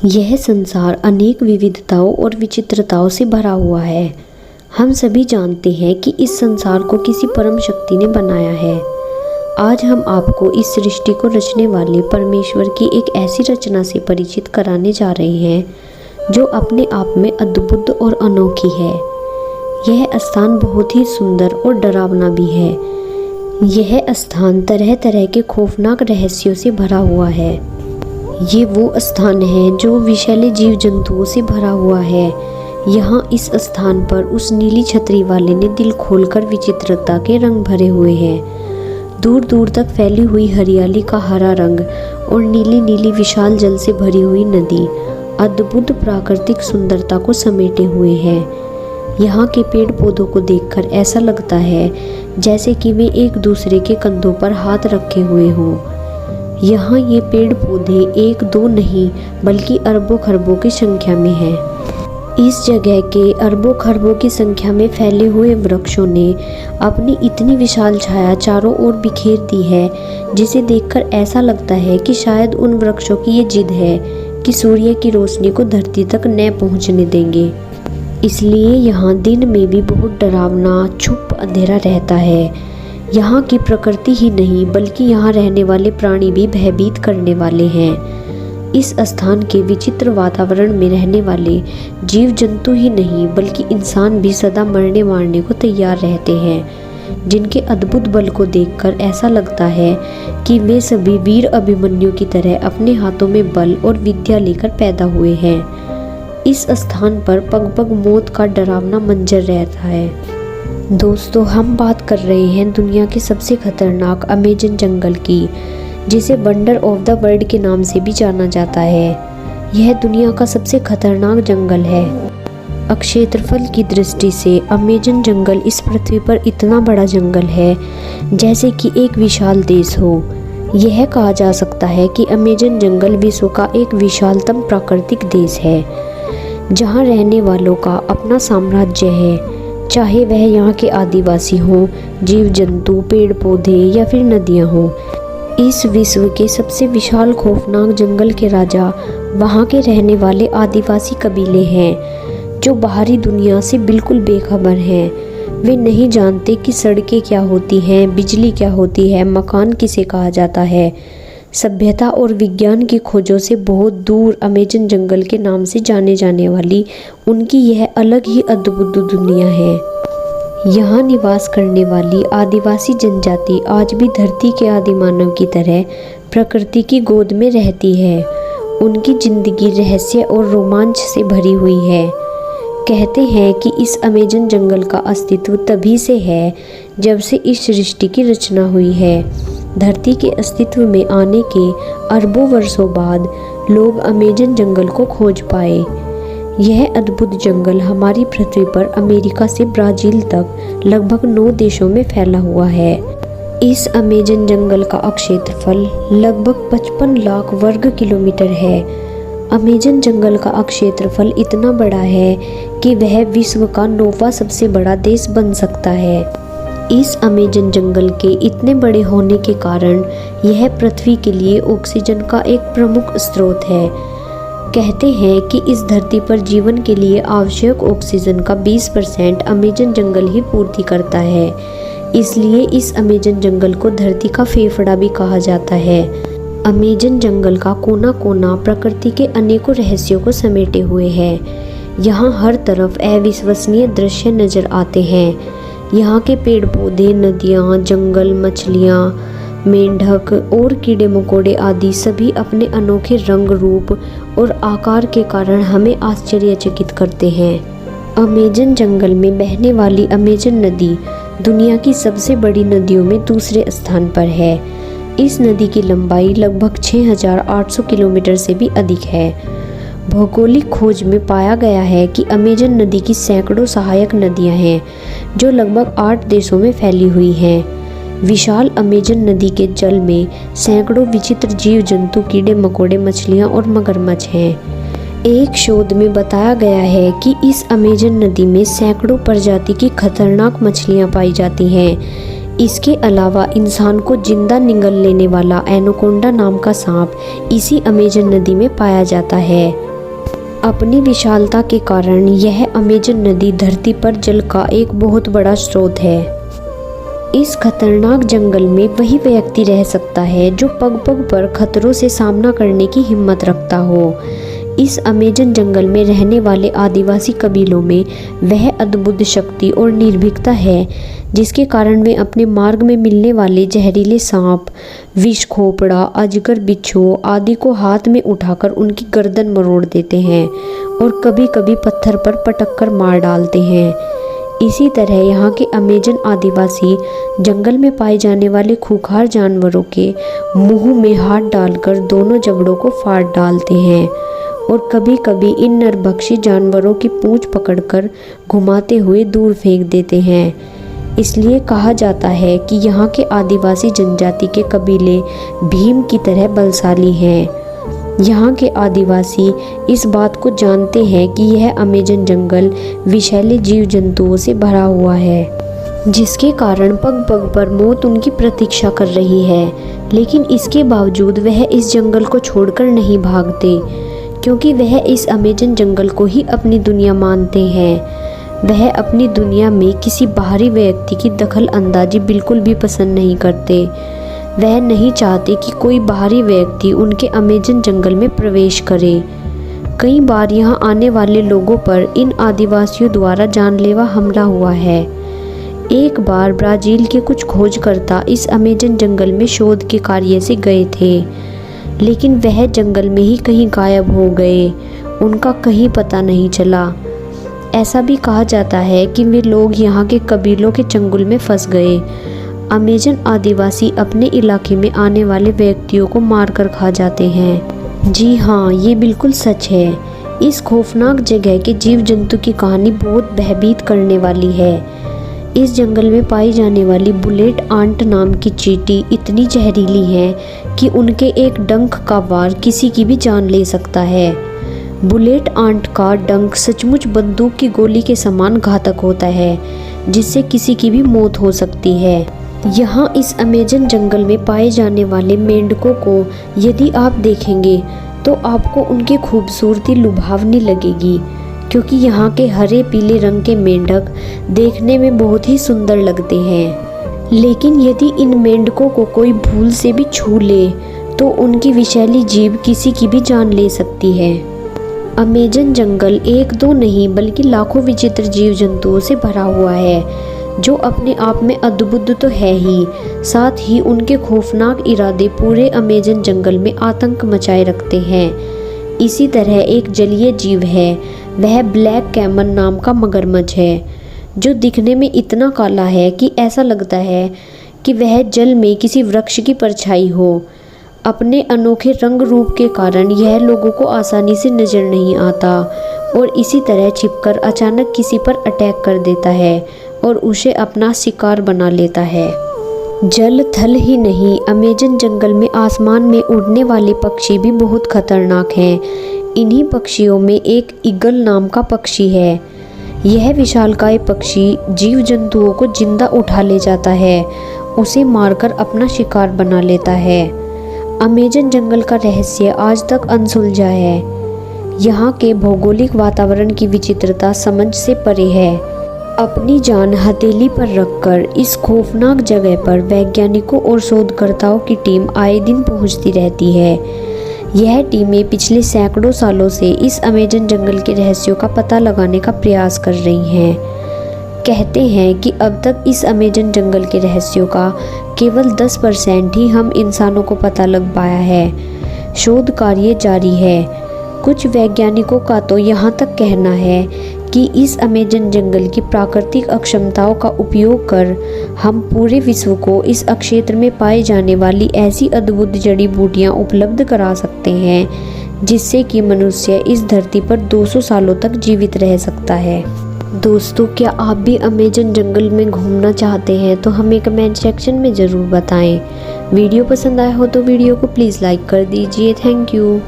यह संसार अनेक विविधताओं और विचित्रताओं से भरा हुआ है। हम सभी जानते हैं कि इस संसार को किसी परम शक्ति ने बनाया है। आज हम आपको इस सृष्टि को रचने वाले परमेश्वर की एक ऐसी रचना से परिचित कराने जा रहे हैं जो अपने आप में अद्भुत और अनोखी है। यह स्थान बहुत ही सुंदर और डरावना भी है। यह स्थान तरह तरह के खौफनाक रहस्यों से भरा हुआ है। ये वो स्थान है जो विषैले जीव जंतुओं से भरा हुआ है। यहाँ इस स्थान पर उस नीली छतरी वाले ने दिल खोलकर विचित्रता के रंग भरे हुए हैं। दूर दूर तक फैली हुई हरियाली का हरा रंग और नीली नीली विशाल जल से भरी हुई नदी अद्भुत प्राकृतिक सुंदरता को समेटे हुए है। यहाँ के पेड़ पौधों को देखकर ऐसा लगता है जैसे कि वे एक दूसरे के कंधों पर हाथ रखे हुए हों। यहाँ ये पेड़ पौधे एक दो नहीं बल्कि अरबों खरबों की संख्या में हैं। इस जगह के अरबों खरबों की संख्या में फैले हुए वृक्षों ने अपनी इतनी विशाल छाया चारों ओर बिखेर दी है, जिसे देखकर ऐसा लगता है कि शायद उन वृक्षों की ये जिद है कि सूर्य की रोशनी को धरती तक न पहुँचने देंगे। इसलिए यहाँ दिन में भी बहुत डरावना चुप अंधेरा रहता है। यहाँ की प्रकृति ही नहीं बल्कि यहाँ रहने वाले प्राणी भी भयभीत करने वाले हैं। इस स्थान के विचित्र वातावरण में रहने वाले जीव जंतु ही नहीं बल्कि इंसान भी सदा मरने मारने को तैयार रहते हैं, जिनके अद्भुत बल को देखकर ऐसा लगता है कि वे सभी वीर अभिमन्यु की तरह अपने हाथों में बल और विद्या लेकर पैदा हुए हैं। इस स्थान पर पग पग मौत का डरावना मंजर रहता है। दोस्तों, हम बात कर रहे हैं दुनिया के सबसे खतरनाक अमेजन जंगल की, जिसे वंडर ऑफ द वर्ल्ड के नाम से भी जाना जाता है। यह दुनिया का सबसे खतरनाक जंगल है। क्षेत्रफल की दृष्टि से अमेजन जंगल इस पृथ्वी पर इतना बड़ा जंगल है जैसे कि एक विशाल देश हो। यह कहा जा सकता है कि अमेजन जंगल विश्व का एक विशालतम प्राकृतिक देश है, जहाँ रहने वालों का अपना साम्राज्य है, चाहे वह यहाँ के आदिवासी हों, जीव जंतु, पेड़ पौधे या फिर नदियाँ हों। इस विश्व के सबसे विशाल खौफनाक जंगल के राजा वहाँ के रहने वाले आदिवासी कबीले हैं, जो बाहरी दुनिया से बिल्कुल बेखबर हैं। वे नहीं जानते कि सड़कें क्या होती हैं, बिजली क्या होती है, मकान किसे कहा जाता है। सभ्यता और विज्ञान की खोजों से बहुत दूर अमेजन जंगल के नाम से जाने जाने वाली उनकी यह अलग ही अद्भुत दुनिया है। यहाँ निवास करने वाली आदिवासी जनजाति आज भी धरती के आदिमानव की तरह प्रकृति की गोद में रहती है। उनकी जिंदगी रहस्य और रोमांच से भरी हुई है। कहते हैं कि इस अमेजन जंगल का अस्तित्व तभी से है जब से इस सृष्टि की रचना हुई है। धरती के अस्तित्व में आने के अरबों वर्षों बाद लोग अमेजन जंगल को खोज पाए। यह अद्भुत जंगल हमारी पृथ्वी पर अमेरिका से ब्राज़ील तक लगभग 9 देशों में फैला हुआ है। इस अमेजन जंगल का क्षेत्रफल लगभग 55 लाख वर्ग किलोमीटर है। अमेजन जंगल का क्षेत्रफल इतना बड़ा है कि वह विश्व का 9वां सबसे बड़ा देश बन सकता है। इस अमेजन जंगल के इतने बड़े होने के कारण यह पृथ्वी के लिए ऑक्सीजन का एक प्रमुख स्रोत है। कहते हैं कि इस धरती पर जीवन के लिए आवश्यक ऑक्सीजन का 20% अमेजन जंगल ही पूर्ति करता है। इसलिए इस अमेजन जंगल को धरती का फेफड़ा भी कहा जाता है। अमेजन जंगल का कोना कोना प्रकृति के अनेकों रहस्यों को समेटे हुए है। यहाँ हर तरफ अविश्वसनीय दृश्य नजर आते हैं। यहाँ के पेड़ पौधे, नदियाँ, जंगल, मछलियाँ, मेंढक और कीड़े मकोड़े आदि सभी अपने अनोखे रंग, रूप और आकार के कारण हमें आश्चर्यचकित करते हैं। अमेजन जंगल में बहने वाली अमेजन नदी दुनिया की सबसे बड़ी नदियों में दूसरे स्थान पर है। इस नदी की लंबाई लगभग 6800 किलोमीटर से भी अधिक है। भौगोलिक खोज में पाया गया है कि अमेजन नदी की सैकड़ों सहायक नदियां हैं, जो लगभग 8 देशों में फैली हुई हैं। विशाल अमेजन नदी के जल में सैकड़ों विचित्र जीव जंतु, कीड़े मकोड़े, मछलियां और मगरमच्छ हैं। एक शोध में बताया गया है कि इस अमेजन नदी में सैकड़ों प्रजाति की खतरनाक मछलियां पाई जाती हैं। इसके अलावा इंसान को जिंदा निगल लेने वाला एनाकोंडा नाम का सांप इसी अमेजन नदी में पाया जाता है। अपनी विशालता के कारण यह अमेजन नदी धरती पर जल का एक बहुत बड़ा स्रोत है। इस खतरनाक जंगल में वही व्यक्ति रह सकता है जो पग पग पर खतरों से सामना करने की हिम्मत रखता हो। इस अमेजन जंगल में रहने वाले आदिवासी कबीलों में वह अद्भुत शक्ति और निर्भीकता है जिसके कारण वे अपने मार्ग में मिलने वाले जहरीले सांप, विष खोपड़ा, अजगर, बिच्छू आदि को हाथ में उठाकर उनकी गर्दन मरोड़ देते हैं और कभी कभी पत्थर पर पटक कर मार डालते हैं। इसी तरह यहाँ के अमेजन आदिवासी जंगल में पाए जाने वाले खूंखार जानवरों के मुंह में हाथ डालकर दोनों जबड़ों को फाड़ डालते हैं और कभी कभी इन नरभक्षी जानवरों की पूंछ पकड़कर घुमाते हुए दूर फेंक देते हैं। इसलिए कहा जाता है कि यहाँ के आदिवासी जनजाति के कबीले भीम की तरह बलशाली हैं। यहाँ के आदिवासी इस बात को जानते हैं कि यह अमेजन जंगल विषैले जीव जंतुओं से भरा हुआ है जिसके कारण पग पग पर मौत उनकी प्रतीक्षा कर रही है, लेकिन इसके बावजूद वह इस जंगल को छोड़कर नहीं भागते क्योंकि वह इस अमेजन जंगल को ही अपनी दुनिया मानते हैं। वह अपनी दुनिया में किसी बाहरी व्यक्ति की दखल अंदाजी बिल्कुल भी पसंद नहीं करते। वह नहीं चाहते कि कोई बाहरी व्यक्ति उनके अमेजन जंगल में प्रवेश करे। कई बार यहाँ आने वाले लोगों पर इन आदिवासियों द्वारा जानलेवा हमला हुआ है। एक बार ब्राज़ील के कुछ खोजकर्ता इस अमेजन जंगल में शोध के कार्य से गए थे, लेकिन वह जंगल में ही कहीं गायब हो गए, उनका कहीं पता नहीं चला। ऐसा भी कहा जाता है कि वे लोग यहाँ के कबीलों के चंगुल में फंस गए। अमेजन आदिवासी अपने इलाके में आने वाले व्यक्तियों को मारकर खा जाते हैं। जी हाँ, ये बिल्कुल सच है। इस खौफनाक जगह के जीव जंतु की कहानी बहुत भयभीत करने वाली है। इस जंगल में पाई जाने वाली बुलेट आंट नाम की चींटी इतनी जहरीली है कि उनके एक डंक का वार किसी की भी जान ले सकता है। बुलेट आंट का डंक सचमुच बंदूक की गोली के समान घातक होता है, जिससे किसी की भी मौत हो सकती है। यहाँ इस अमेजन जंगल में पाए जाने वाले मेंढकों को यदि आप देखेंगे तो आपको उनकी खूबसूरती लुभावनी लगेगी, क्योंकि यहाँ के हरे पीले रंग के मेंढक देखने में बहुत ही सुंदर लगते हैं। लेकिन यदि इन मेंढकों को कोई भूल से भी छू ले तो उनकी विषैली जीभ किसी की भी जान ले सकती है। अमेजन जंगल एक दो नहीं बल्कि लाखों विचित्र जीव जंतुओं से भरा हुआ है जो अपने आप में अद्भुत तो है ही, साथ ही उनके खौफनाक इरादे पूरे अमेजन जंगल में आतंक मचाए रखते हैं। इसी तरह एक जलीय जीव है, वह ब्लैक कैमन नाम का मगरमच्छ है जो दिखने में इतना काला है कि ऐसा लगता है कि वह जल में किसी वृक्ष की परछाई हो। अपने अनोखे रंग रूप के कारण यह लोगों को आसानी से नजर नहीं आता और इसी तरह छिपकर अचानक किसी पर अटैक कर देता है और उसे अपना शिकार बना लेता है। जल थल ही नहीं, अमेजन जंगल में आसमान में उड़ने वाले पक्षी भी बहुत खतरनाक हैं। इन्हीं पक्षियों में एक ईगल नाम का पक्षी है। यह विशालकाय पक्षी जीव जंतुओं को जिंदा उठा ले जाता है, उसे मारकर अपना शिकार बना लेता है। अमेजन जंगल का रहस्य आज तक अनसुलझा है। यहाँ के भौगोलिक वातावरण की विचित्रता समझ से परे है। अपनी जान हथेली पर रखकर इस खौफनाक जगह पर वैज्ञानिकों और शोधकर्ताओं की टीम आए दिन पहुँचती रहती है। यह टीमें पिछले सैकड़ों सालों से इस अमेजन जंगल के रहस्यों का पता लगाने का प्रयास कर रही हैं। कहते हैं कि अब तक इस अमेजन जंगल के रहस्यों का केवल 10% ही हम इंसानों को पता लग पाया है। शोध कार्य जारी है। कुछ वैज्ञानिकों का तो यहाँ तक कहना है कि इस अमेजन जंगल की प्राकृतिक अक्षमताओं का उपयोग कर हम पूरे विश्व को इस क्षेत्र में पाए जाने वाली ऐसी अद्भुत जड़ी बूटियाँ उपलब्ध करा सकते हैं जिससे कि मनुष्य इस धरती पर 200 सालों तक जीवित रह सकता है। दोस्तों, क्या आप भी अमेजन जंगल में घूमना चाहते हैं तो हमें कमेंट सेक्शन में ज़रूर बताएं। वीडियो पसंद आया हो तो वीडियो को प्लीज़ लाइक कर दीजिए। Thank you.